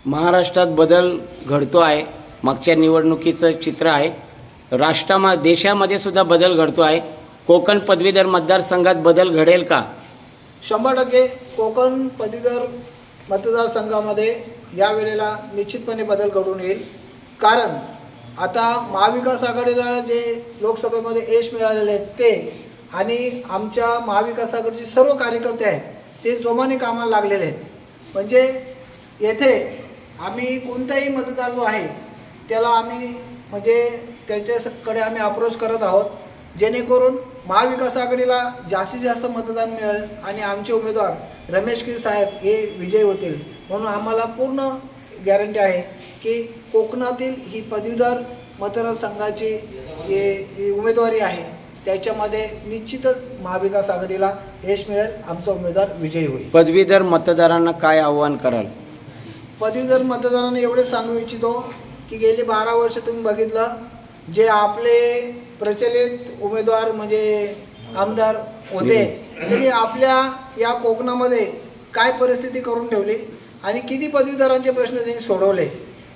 महाराष्ट्रात बदल घडतो आहे। मागच्या निवडणुकीचं चित्र आहे। देशामध्ये सुद्धा बदल घडतो आहे। कोकण पदवीधर मतदारसंघात बदल घडेल का? 100% कोकण पदवीधर मतदारसंघामध्ये यावेळेला निश्चितपणे बदल घडून येईल। कारण आता महाविकास आघाडीला जे लोकसभेमध्ये यश मिळालेले आहे ते आणि आमच्या महाविकास आघाडीचे सर्व कार्यकर्ते आहेत ते जोमाने कामाला लागलेले आहेत। म्हणजे येथे आम्ही कोणताही मतदार जो आहे त्याला आम्ही म्हणजे त्यांच्याकडे आम्ही अप्रोच करत आहोत, जेणेकरून महाविकास आघाडीला जास्तीत जास्त मतदान मिळेल आणि आमचे उमेदवार रमेश कीर साहेब हे विजयी होतील। म्हणून आम्हाला पूर्ण गॅरंटी आहे की कोकणातील ही पदवीधर मतदारसंघाची उमेदवारी आहे त्याच्यामध्ये निश्चितच महाविकास आघाडीला यश मिळेल, आमचा उमेदवार विजयी होईल। पदवीधर मतदारांना काय आव्हान कराल? पदवीधर मतदारांना एवढे सांगू इच्छितो की गेली 12 वर्ष तुम्ही बघितलं जे आपले प्रचलित उमेदवार म्हणजे आमदार होते त्यांनी आपल्या या कोकणामध्ये काय परिस्थिती करून ठेवली आणि किती पदवीधरांचे प्रश्न त्यांनी सोडवले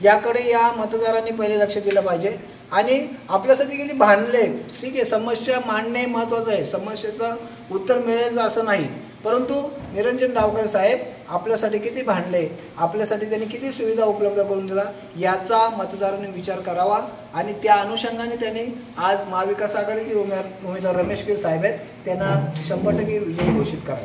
याकडे या मतदारांनी पहिले लक्ष दिलं पाहिजे। आणि आपल्यासाठी किती भांडले, ठीक आहे, समस्या मांडणे महत्त्वाचं आहे, समस्येचं उत्तर मिळायचं असं नाही, परंतु निरंजन डावकर साहेब आपल्यासाठी किती भांडले, आपल्यासाठी त्यांनी किती सुविधा उपलब्ध करून दिला याचा मतदारांनी विचार करावा आणि त्या अनुषंगाने त्यांनी आज महाविकास आघाडीचे उमेदवार रमेश कीर साहेब आहेत त्यांना 100% विजयी घोषित करा।